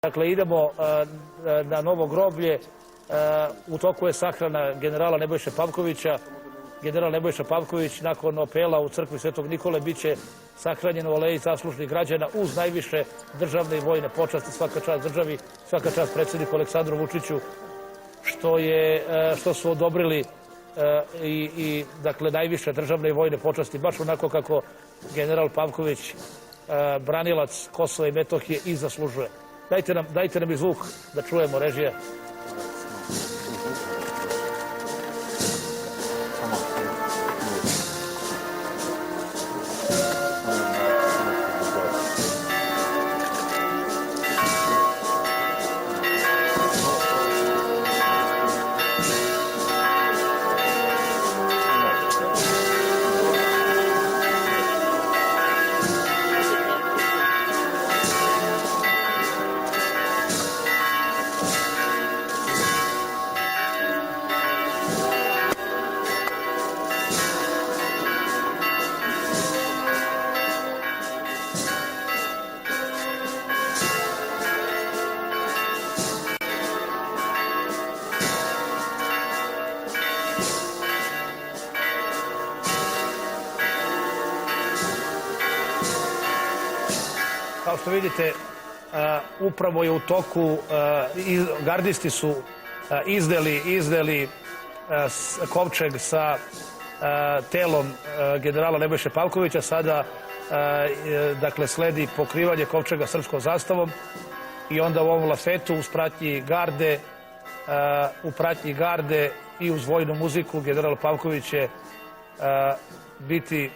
Dakle, idemo na Novo groblje. U toku je sahrana generala Nebojše Pavkovića. General Nebojša Pavković nakon opela u crkvi Svetog Nikole biće sahranjen u aleji zaslužnih građana uz najviše državne i vojne počasti. Svaka čast državi, svaka čast predsjedniku Aleksandru Vučiću što su odobrili i dakle najviše državne i vojne počasti, baš onako kako general Pavković, branilac Kosova i Metohije, i zaslužuje. Dajte nam i zvuk da čujemo, režija. Kao što vidite, upravo je u toku, gardisti su izdeli kovčeg sa telom generala Nebojše Pavkovića. Sada dakle sledi pokrivanje kovčega srpskom zastavom i onda u ovom lafetu u pratnji garde i uz vojnu muziku general Pavković će biti,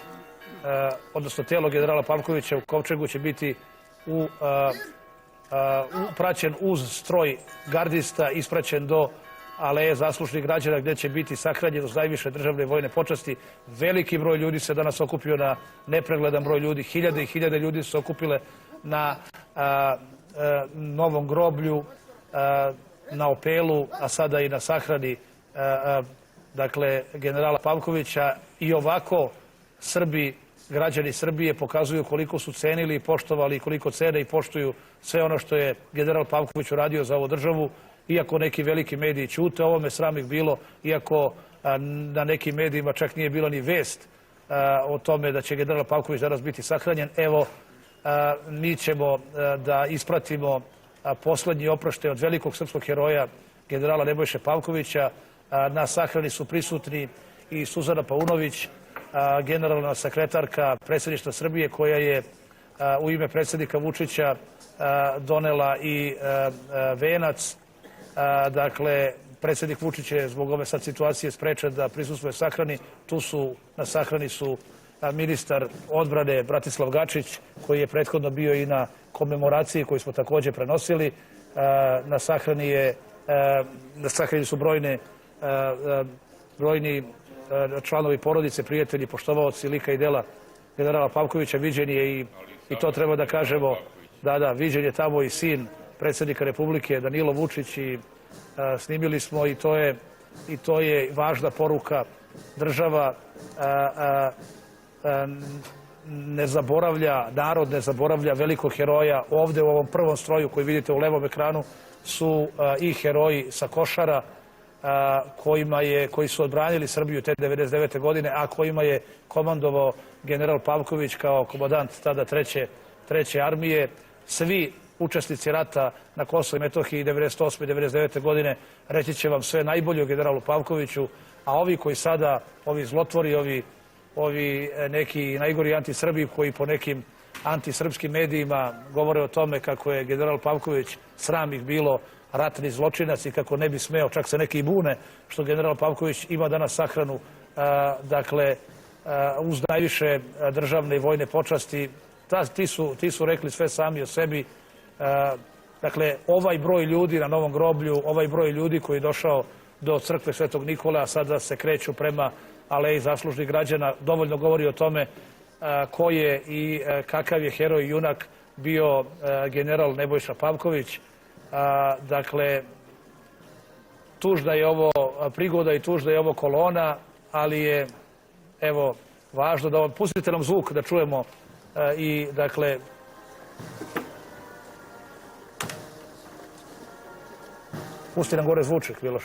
odnosno telo generala Pavkovića u kovčegu će biti praćen uz stroj gardista, ispraćen do aleje zaslužnih građana gdje će biti sahranjen uz najviše državne i vojne počasti. Veliki broj ljudi se danas okupio, na nepregledan broj ljudi, hiljade i hiljade ljudi su se okupile na Novom groblju, na opelu, a sada i na sahrani dakle generala Pavkovića. I ovako građani Srbije pokazuju koliko su cenili i poštovali, koliko cene i poštuju sve ono što je general Pavković uradio za ovu državu. Iako neki veliki mediji ćute, ovo me sram ih bilo, iako na nekim medijima čak nije bilo ni vest o tome da će general Pavković danas biti sahranjen. Evo, mi ćemo da ispratimo poslednji oproštaj od velikog srpskog heroja generala Nebojše Pavkovića. Na sahrani su prisutni i Suzana Paunović, generalna sekretarka predsjedništva Srbije, koja je u ime predsjednika Vučića donela i venac. Dakle, predsjednik Vučić je zbog ove sad situacije sprečen da prisustvuje sahrani. Na sahrani su ministar odbrane Bratislav Gačić, koji je prethodno bio i na komemoraciji koju smo također prenosili. Na sahrani su brojni članovi porodice, prijatelji, poštovaoci lika i dela generala Pavkovića. Viđen je i to treba da kažemo, viđen je tamo i sin predsjednika Republike Danilo Vučić i snimili smo, i to je važna poruka. Država ne zaboravlja, narod ne zaboravlja velikog heroja. Ovde u ovom prvom stroju koji vidite u levom ekranu su i heroji sa Košara, koji su odbranili Srbiju te 1999. godine, a kojima je komandovao general Pavković kao komandant tada treće armije. Svi učesnici rata na Kosovu i Metohiji 1998. i 1999. godine reći će vam sve najbolje o generalu Pavkoviću, a ovi koji sada, ovi zlotvori, ovi neki najgori antisrbi koji po nekim antisrpskim medijima govore o tome kako je general Pavković, sram ih bilo, ratni zločinac i kako ne bi smeo, čak se neki i bune što general Pavković ima danas sahranu, dakle, uz najviše državne i vojne počasti. Ti su rekli sve sami o sebi. Dakle, ovaj broj ljudi na Novom groblju, ovaj broj ljudi koji je došao do crkve Svetog Nikole, a sada se kreću prema aleji zaslužnih građana, dovoljno govori o tome ko je i kakav je heroj i junak bio general Nebojša Pavković. Dakle, tužna je ovo prigoda i tužna je ovo kolona, ali je, evo, važno da pustite nam zvuk da čujemo i, dakle, Pusti nam gore zvučnik, Miloš.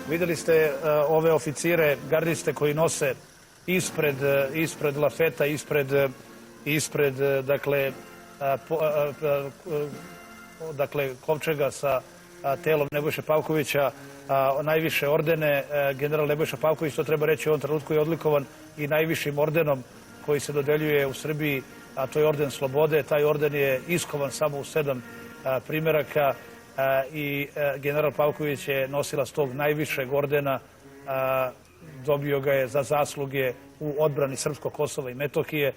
Videli ste ove oficire, gardiste koji nose ispred lafeta, ispred dakle, kovčega sa telom Nebojše Pavkovića, najviše ordene. General Nebojša Pavković, to treba reći u ovom trenutku, je odlikovan i najvišim ordenom koji se dodeljuje u Srbiji, a to je orden slobode. Taj orden je iskovan samo u 7 primeraka i general Pavković je nosilac tog najvišeg ordena. Dobio ga je za zasluge u odbrani srpskog Kosova i Metohije.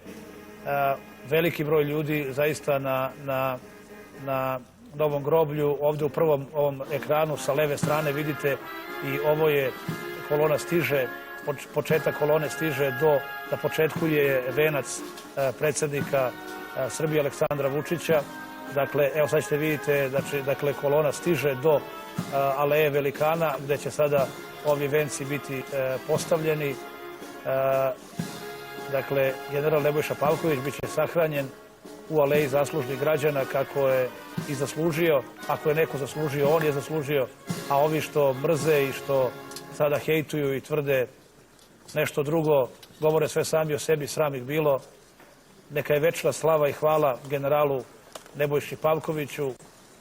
Veliki broj ljudi zaista na Novom groblju. Ovde u prvom ovom ekranu sa leve strane vidite i ovo je kolona stiže, početak kolone stiže na početku je venac predsjednika Srbije Aleksandra Vučića. Dakle, evo sad ćete vidite, dakle, kolona stiže do Aleje Velikana, gde će sada ovi venci biti postavljeni. Dakle, general Nebojša Pavković biće sahranjen u Aleji zaslužnih građana kako je i zaslužio. Ako je neko zaslužio, on je zaslužio, a ovi što mrze i što sada hejtuju i tvrde nešto drugo, govore sve sami o sebi, sram ih bilo. Neka je večna slava i hvala generalu Nebojši Pavkoviću,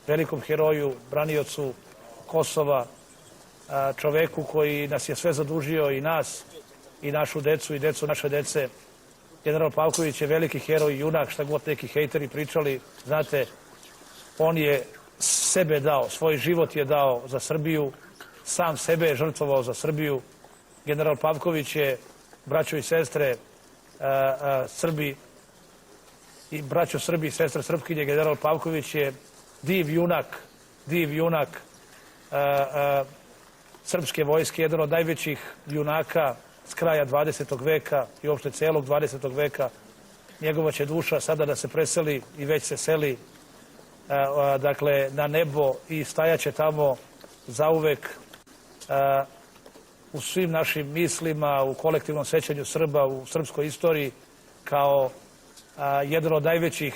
velikom heroju, braniocu Kosova, čoveku koji nas je sve zadužio, i nas, i našu decu, i decu naše dece. General Pavković je veliki heroj i junak, šta god neki hejteri pričali. Znate, on je sebe dao, svoj život je dao za Srbiju, sam sebe je žrtvovao za Srbiju. General Pavković je, braćo i sestre Srbi, i braćo Srbi i sestre Srpkinje, general Pavković je div junak srpske vojske, jedan od najvećih junaka s kraja 20. veka i uopšte celog 20. veka. Njegova će duša sada da se preseli i već se seli dakle, na nebo i stajaće tamo zauvek u svim našim mislima, u kolektivnom sećanju Srba, u srpskoj istoriji, kao jedan od najvećih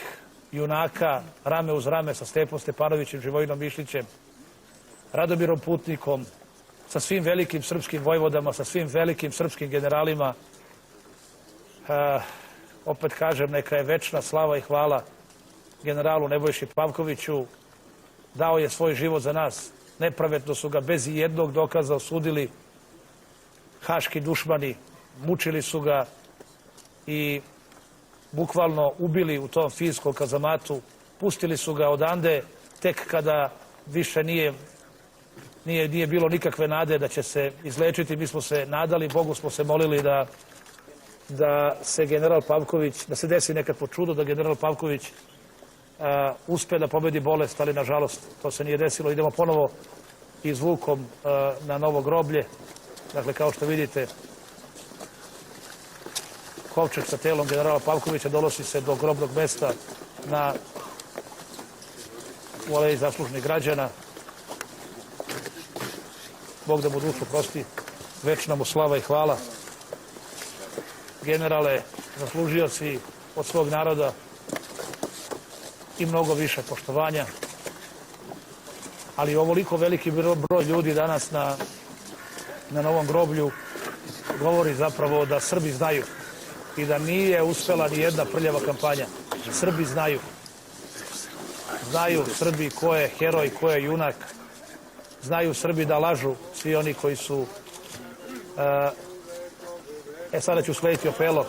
junaka, rame uz rame sa Stepom Stepanovićem, Živojinom Mišlićem, Radomirom Putnikom, sa svim velikim srpskim vojvodama, sa svim velikim srpskim generalima. Opet kažem, neka je večna slava i hvala generalu Nebojši Pavkoviću. Dao je svoj život za nas. Nepravedno su ga bez jednog dokaza osudili haški dušmani, mučili su ga i bukvalno ubili u tom finskom kazamatu. Pustili su ga odande tek kada više nije bilo nikakve nade da će se izlečiti. Mi smo se nadali, Bogu smo se molili da se general Pavković, da se desi nekad po čudu, da general Pavković uspe da pobedi bolest, ali nažalost to se nije desilo. Idemo ponovo izvukom na novo groblje. Dakle, kao što vidite, kovčeg sa telom generala Pavkovića dolosi se do grobnog mesta u Aleji zaslužnih građana. Bog da mu dušu prosti, večna mu slava i hvala. Generale, zaslužio si od svog naroda i mnogo više poštovanja, ali ovoliko veliki broj ljudi danas na novom groblju govori zapravo da Srbi znaju i da nije uspela ni jedna prljava kampanja. Srbi znaju. Znaju Srbi ko je heroj, ko je junak. Znaju Srbi da lažu svi oni koji su... Sada ću uslediti Opelo.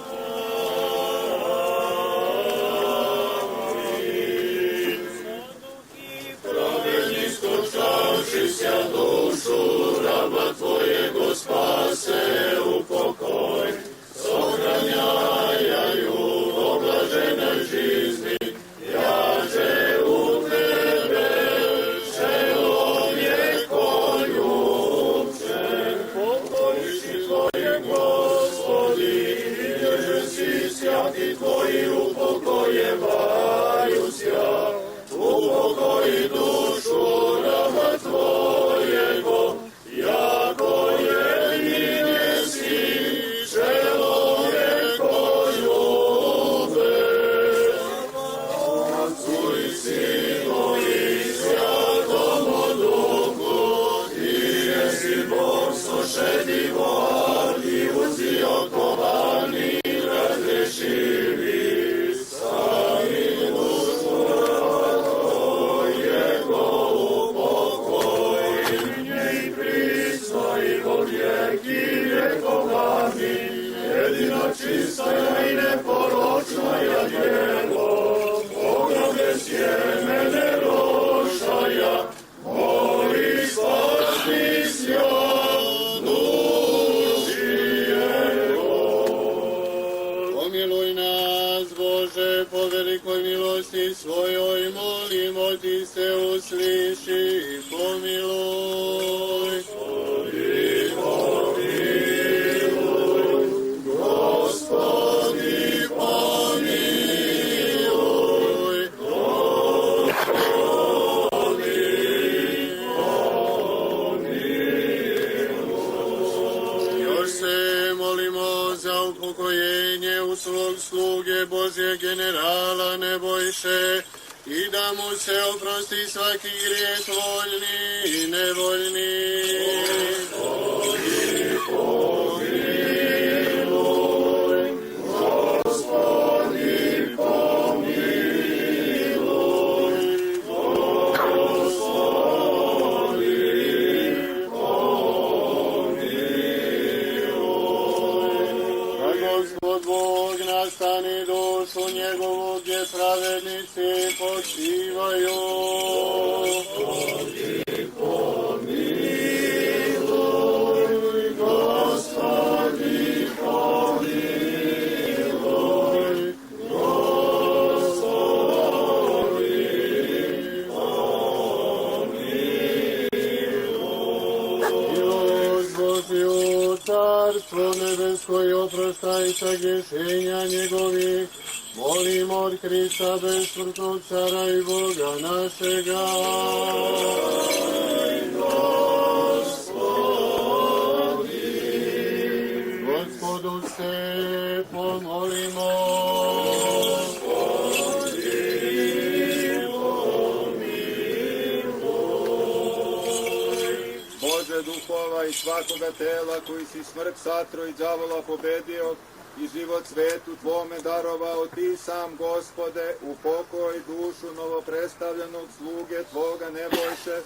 Svakoga tela koji si smrt satro i đavola pobedio i život svetu tvome darovao, ti sam, Gospode, upokoj dušu novoprestavljenog sluge tvoga Nebojše,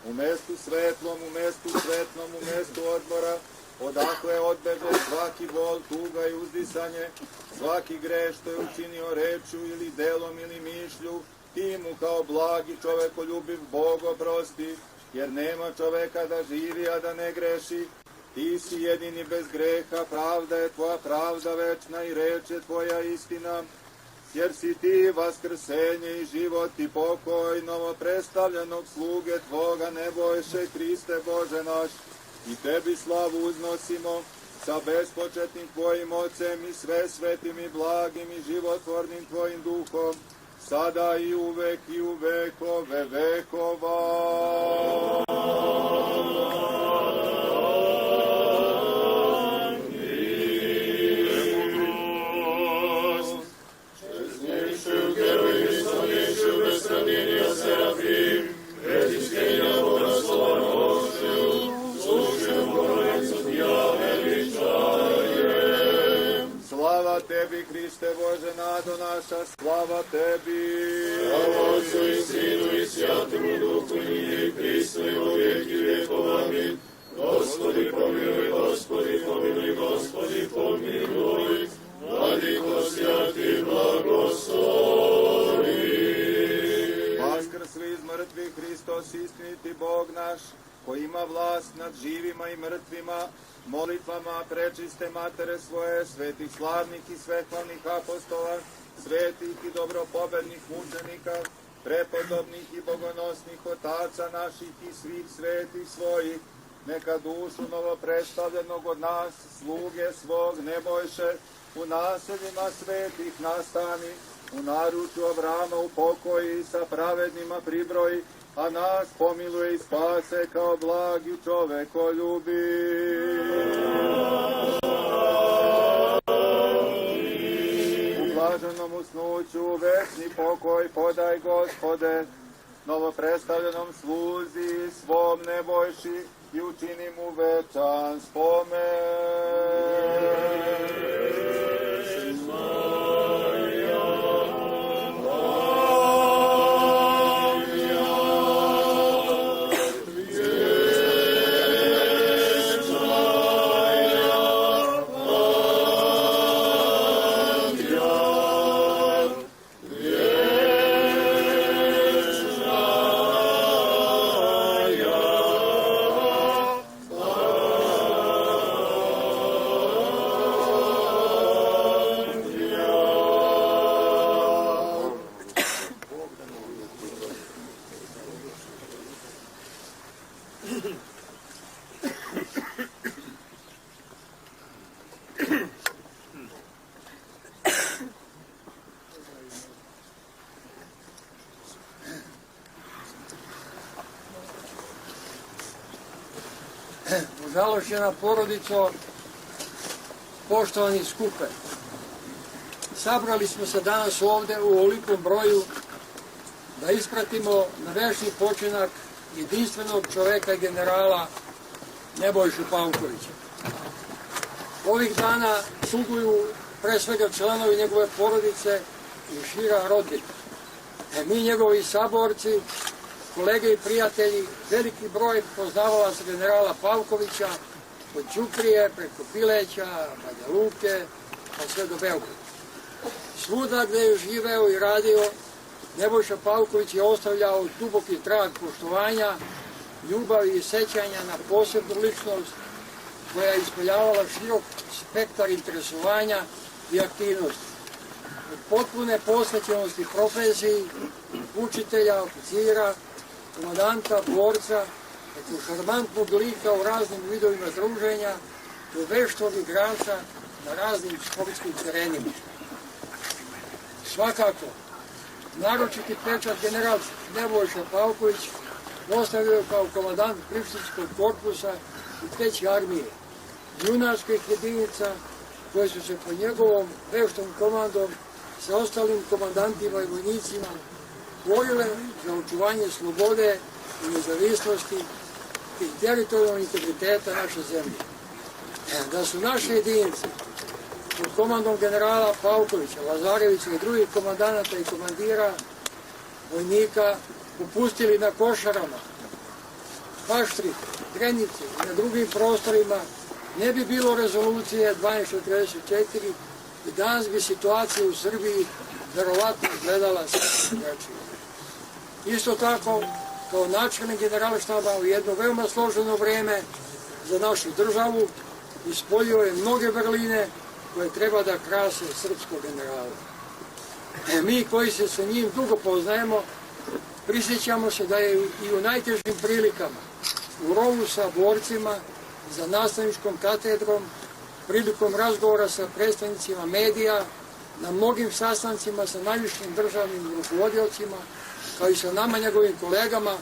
u mestu svetlom, u mestu sretnom, u mestu odmora, odakle odbeže svaki bol, tuga i uzdisanje, svaki greh što je učinio rečju ili delom ili mišlju, ti mu kao blagi čovekoljubiv Bog oprosti, jer nema čoveka da živi, a da ne greši. Ti si jedini bez greha, pravda je tvoja pravda večna i reč je tvoja istina, jer si ti vaskrsenje i život i pokoj novoprestavljenog sluge tvoga Nebojše, Hriste Bože naš, i tebi slavu uznosimo sa bespočetnim tvojim Ocem i sve svetim i blagim i životvornim tvojim duhom, sada i uvek i u vekove vekova. Slava tebi, Hriste Bože, nado naša, slava tebi. Slava Otcu i Sinu i Svjatomu Duhu, i Hristu i u vijeki vjekova. Amin. Gospodi pomiluj, Gospodi pomiluj, Gospodi pomiluj. Vladiko svjati, blagoslovi. Vaskrsli iz mrtvih Hristos, istiniti Bog naš, koji ima vlast nad živima i mrtvima, molitvama prečiste matere svoje, svetih slavnih i svetlavnih apostola, svetih i dobropobednih mučenika, prepodobnih i bogonosnih otaca naših i svih svetih svojih, neka dušu novoprestavljenog od nas, sluge svog Nebojše, u naseljima svetih nastani, u naručju Avrama upokoji, sa pravednima pribroji, a nas pomiluje i spase kao blagi čovekoljubi. U blaženom usnuću večni pokoj podaj, Gospode, novoprestavljenom sluzi svom Nebojši i učini mu večan spomen. Žalošćena porodico, poštovani skupe, sabrali smo se danas ovde u ovolikom broju da ispratimo na večni počinak jedinstvenog čoveka i generala Nebojšu Pavkovića. Ovih dana suguju pre svega članovi njegove porodice i šira rodbina. Mi, njegovi saborci, kolege i prijatelji, veliki broj poznavalaca generala Pavkovića, od Ćuprije, preko Pileća, Banja Luke, pa sve do Beograda. Svuda gde je živeo i radio, Nebojša Pavković je ostavljao duboki trag poštovanja, ljubavi i sećanja na posebnu ličnost koja je ispoljavala širok spektar interesovanja i aktivnosti. Od potpune posvećenosti profesiji, učitelja, oficira, komandanta, borca, preko šarmantnog lika u raznim vidovima druženja, do veštog igrača na raznim sportskim terenima. Svakako, naročiti pečat general Nebojša Pavković ostavio kao komandant Prištinskog korpusa i 3. armije, junačkih jedinica koje su se pod njegovom veštom komandom sa ostalim komandantima i vojnicima borile za očuvanje slobode i nezavisnosti i teritorijalnog integriteta naše zemlje. Da su naše jedinice pod komandom generala Pavkovića, Lazarevića i drugih komandanata i komandira vojnika upustili na Košarama, Paštri, Drenici i na drugim prostorima ne bi bilo rezolucije 1244 i danas bi situacija u Srbiji verovatno izgledala sasvim drugačije. Isto tako, kao načelnik Generalštaba u jedno veoma složeno vreme za našu državu ispoljio je mnoge vrline koje treba da krase srpskog generala. Mi koji se sa njim dugo poznajemo, prisjećamo se da je i u najtežim prilikama u rovu sa borcima za nastavničkom katedrom, prilikom razgovora sa predstavnicima medija, na mnogim sastancima sa najvišim državnim rukovodioцima, kao i sa nama njegovim kolegama,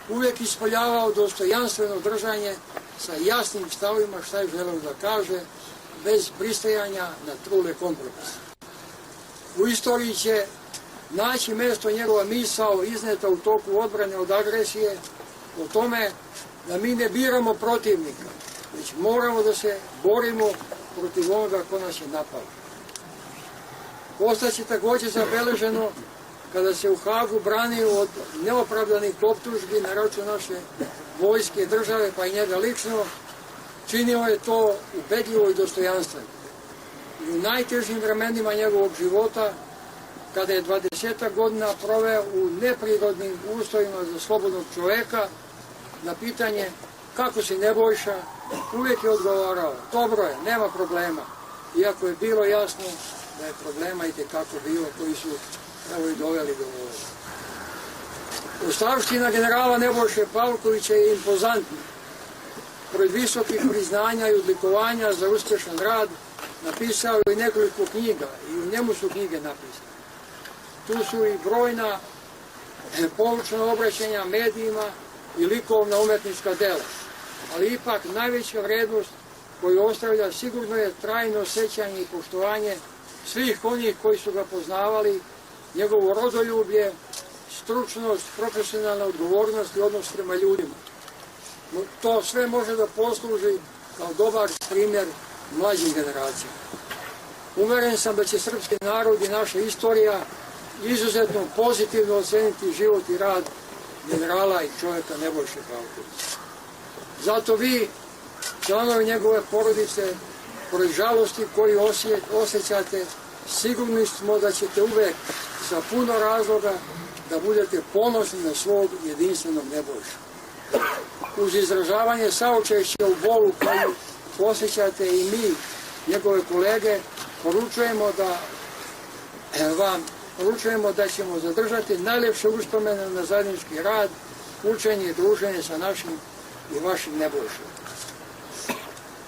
uvijek ispoljavao dostojanstveno držanje sa jasnim stavovima šta je želeo da kaže, bez pristajanja na trule kompromisa. U istoriji će naći mesto njegova misao izneta u toku odbrane od agresije o tome da mi ne biramo protivnika, već moramo da se borimo protiv onoga ko nas je napao. Ostaće takođe zabeleženo kada se u Hagu branio od neopravdanih optužbi na račun naše vojske, države, pa i njega lično, činio je to ubedljivo i dostojanstveno. I u najtežim vremenima njegovog života, kada je 20 godina proveo u neprirodnim uslovima za slobodnog čoveka, na pitanje kako si Nebojša, uvijek je odgovarao, dobro je, nema problema, iako je bilo jasno da je problema i tekako bilo, koji su evo i doveli do ovoga. Ostavština generala Nebojše Pavkovića je impozantna. Pored visokih priznanja i odlikovanja za uspešan rad, napisao je i nekoliko knjiga i u njemu su knjige napisane. Tu su i brojna poučna obraćanja medijima i likovna umetnička dela, ali ipak najveća vrednost koju ostavlja sigurno je trajno sećanje i poštovanje svih onih koji su ga poznavali, njegovo rodoljublje, stručnost, profesionalna odgovornost i odnos prema ljudima. To sve može da posluži kao dobar primjer mlađim generacijama. Uveren sam da će srpski narod i naša istorija izuzetno pozitivno oceniti život i rad generala i čovjeka Nebojše Pavkovića. Zato vi, članovi njegove porodice, pored žalosti koju osjećate, sigurni smo da ćete uvek sa puno razloga da budete ponosni na svog jedinstvenog Nebojšu. Uz izražavanje saučešća u bolu koju osjećate i mi, njegove kolege, poručujemo da ćemo zadržati najlepše uspomene na zajednički rad, učenje i druženje sa našim i vašim Nebojšom.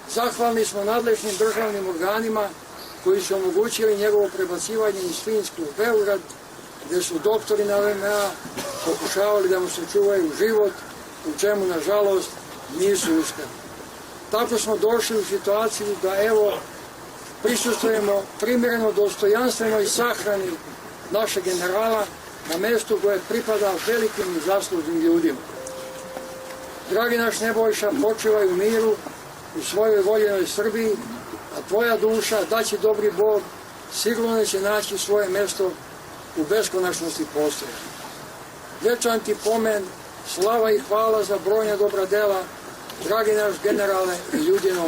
Zahvalni smo nadležnim državnim organima koji su omogućili njegovo prebacivanje iz Finjske u Beograd, gde su doktori na VMA pokušavali da mu sačuvaju život, u čemu, nažalost, nisu uspeli. Tako smo došli u situaciju da, evo, prisustvujemo primjereno dostojanstvenoj sahrani našeg generala na mestu koje pripada velikim i zaslužnim ljudima. Dragi naš Nebojša, počivaj u miru u svojoj voljenoj Srbiji, a tvoja duša, daće dobri Bog, sigurno će naći svoje mesto u beskonačnosti postojanja. Vječan ti pomen, slava i hvala za brojna dobra dela, dragi naš generale i ljudino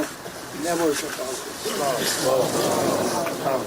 Nebojša Pavković. Hvala.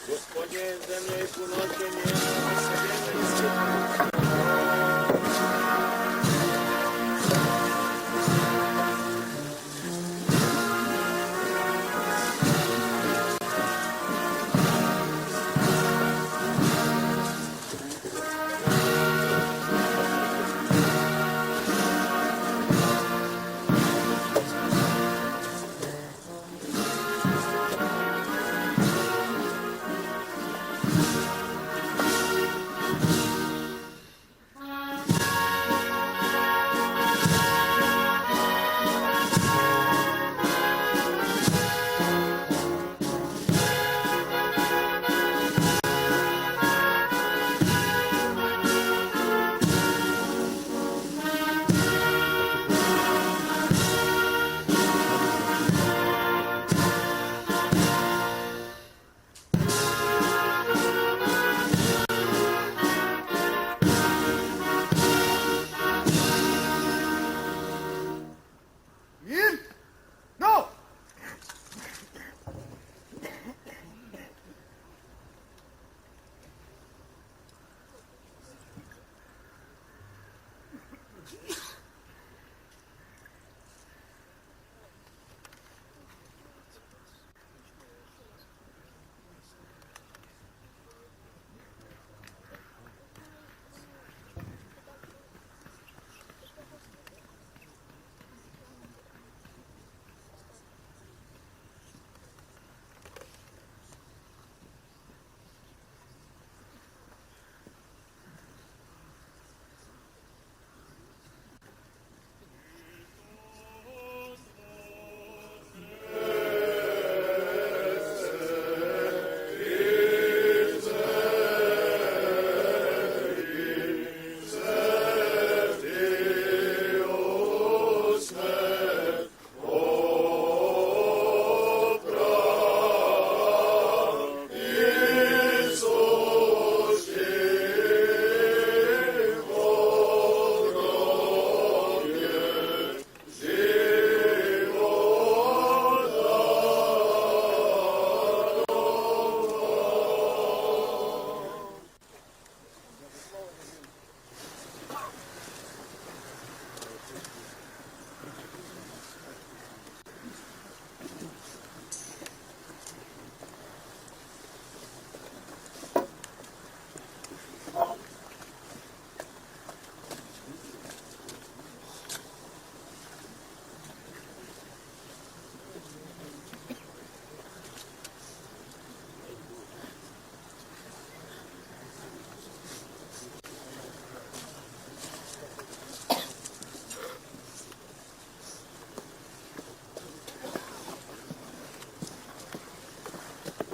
Gospodnje zemlje i punoćenje, naseljenje i svijet.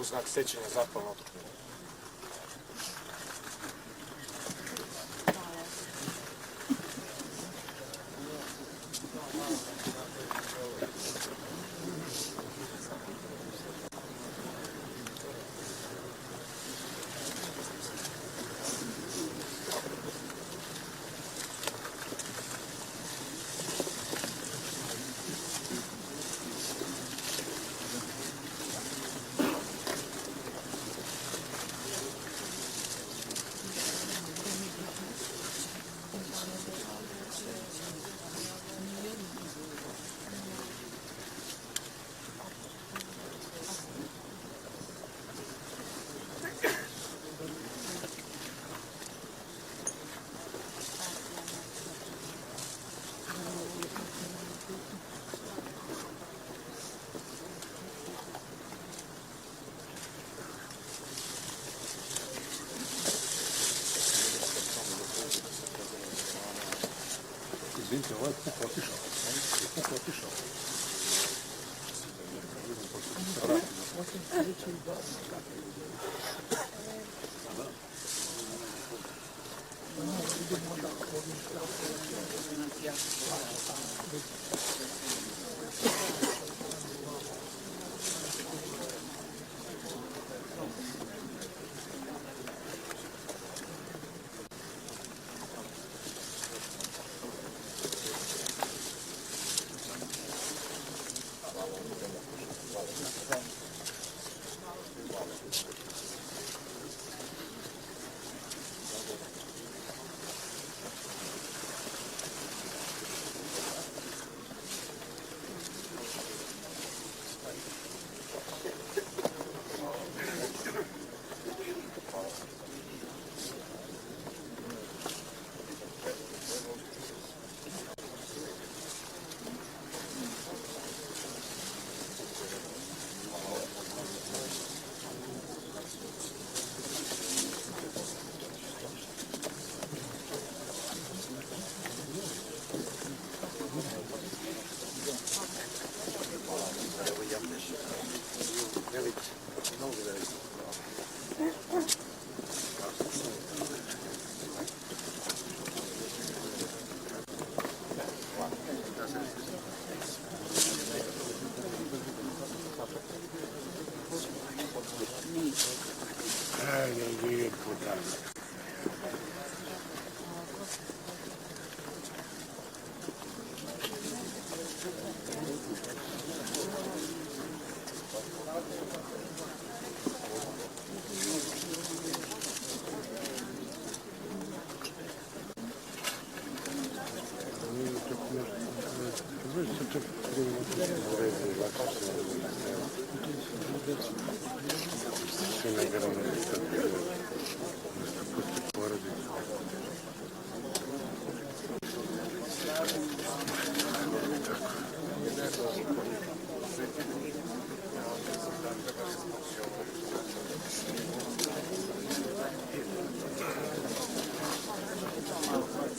znak sećanja zapalna otopljena. Izvinite, ovo je puk otišao.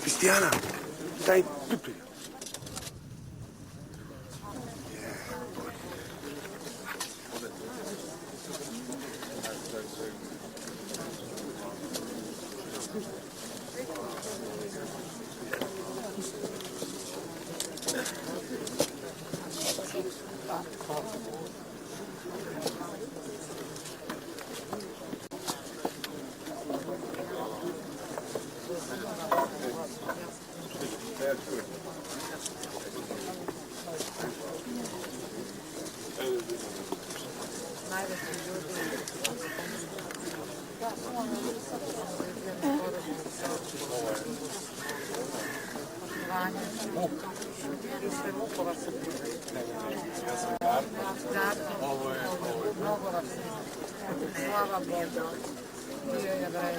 Cristiana, daj tutu. Slava Bogu. Bio je Jevrej.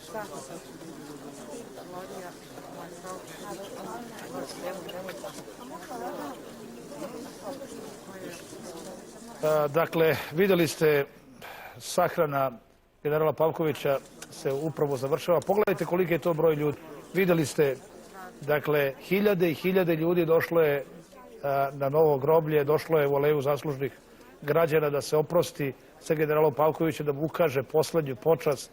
Šta? Dakle, vidjeli ste, sahrana generala Pavkovića se upravo završava. Pogledajte koliki je to broj ljudi. Vidjeli ste, dakle, hiljade i hiljade ljudi došlo je na novo groblje, došlo je u aleju zaslužnih građana da se oprosti sa generalom Pavkovićem, da mu ukaže poslednju počast.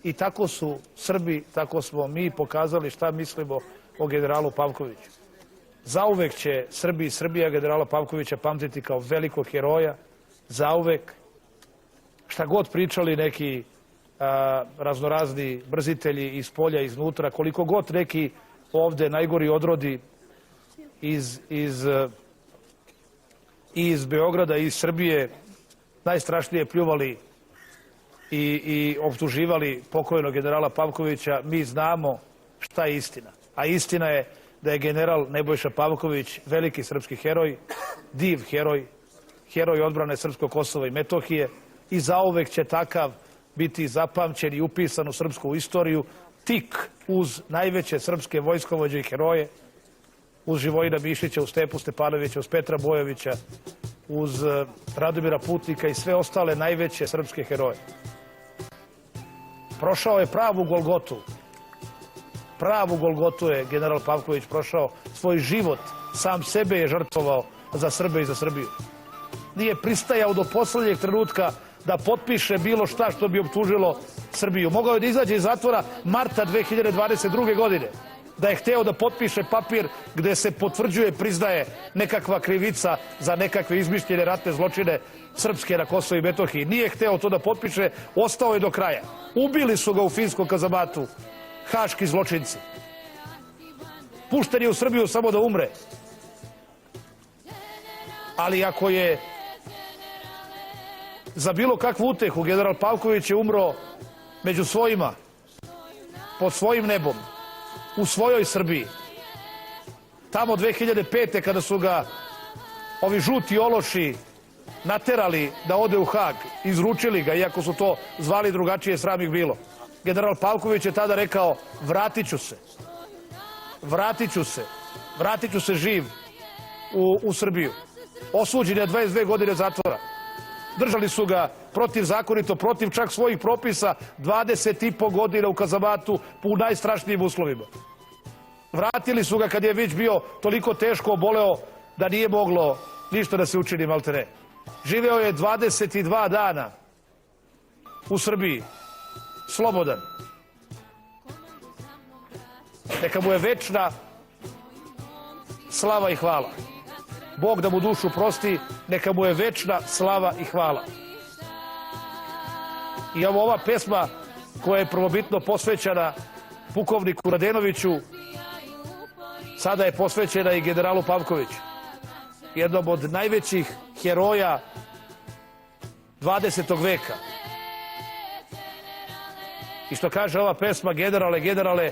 I tako su Srbi, tako smo mi pokazali šta mislimo o generalu Pavkoviću. Zauvek će Srbi i Srbija generala Pavkovića pamtiti kao velikog heroja, zauvek. Šta god pričali neki raznorazni mrzitelji iz polja, iznutra, koliko god neki ovde najgori odrodi iz Beograda i iz Srbije najstrašnije pljuvali i optuživali pokojnog generala Pavkovića, mi znamo šta je istina. A istina je da je general Nebojša Pavković veliki srpski heroj, div heroj, heroj odbrane srpskog Kosova i Metohije i zauvek će takav biti zapamćen i upisan u srpsku istoriju tik uz najveće srpske vojskovođe i heroje, uz Živojina Mišića, uz Stepu Stepanovića, uz Petra Bojovića, uz Radomira Putnika i sve ostale najveće srpske heroje. Prošao je pravu Golgotu. Pravu Golgotu je general Pavković prošao. Svoj život, sam sebe je žrtvovao za Srbe i za Srbiju. Nije pristajao do poslednjeg trenutka da potpiše bilo šta što bi optužilo Srbiju. Mogao je da izađe iz zatvora marta 2022. godine. Da je hteo da potpiše papir gde se potvrđuje, priznaje nekakva krivica za nekakve izmišljene ratne zločine srpske na Kosovu i Metohiji. Nije hteo to da potpiše, ostao je do kraja. Ubili su ga u finskom kazamatu haški zločinci. Pušten je u Srbiju samo da umre. Ali ako je za bilo kakvu utehu general Pavković je umro među svojima, pod svojim nebom, u svojoj Srbiji. Tamo 2005. kada su ga ovi žuti ološi naterali da ode u Hag, izručili ga, iako su to zvali drugačije, sram ih bilo. General Pavković je tada rekao, vratit ću se. Vratit ću se živ u Srbiju. Osuđen je 22 godine zatvora. Držali su ga protivzakonito, protiv čak svojih propisa, 20,5 godina u kazamatu u najstrašnijim uslovima. Vratili su ga kad je već bio toliko teško oboleo da nije moglo ništa da se učini, maltene. Živeo je 22 dana u Srbiji, slobodan. Neka mu je večna slava i hvala. Bog da mu dušu prosti, neka mu je večna slava i hvala. I ova pesma koja je prvobitno posvećena pukovniku Radenoviću, sada je posvećena i generalu Pavkoviću, jednom od najvećih heroja 20. veka. I što kaže ova pesma, generale,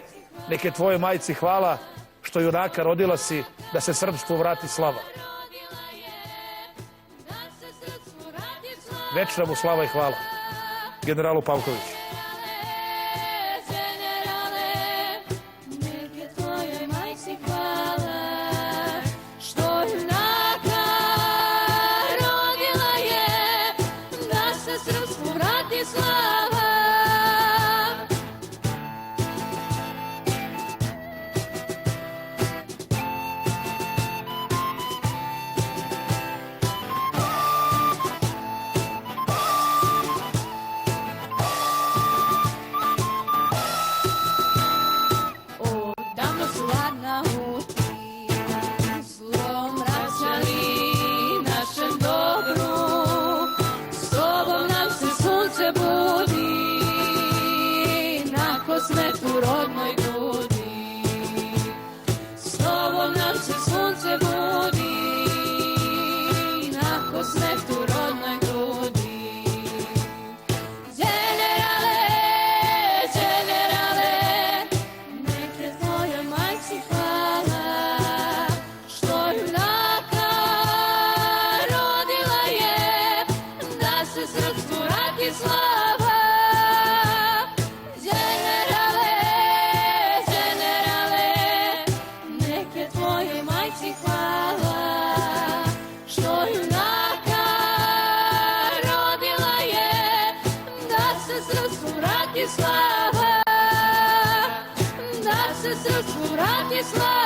neke tvoje majci hvala, što junaka rodila si, da se srpstvu vrati slava. Večna mu slava i hvala generalu Pavkoviću. Srpstvu radi slava, srcu vrati slava, da se srcu vrati slava.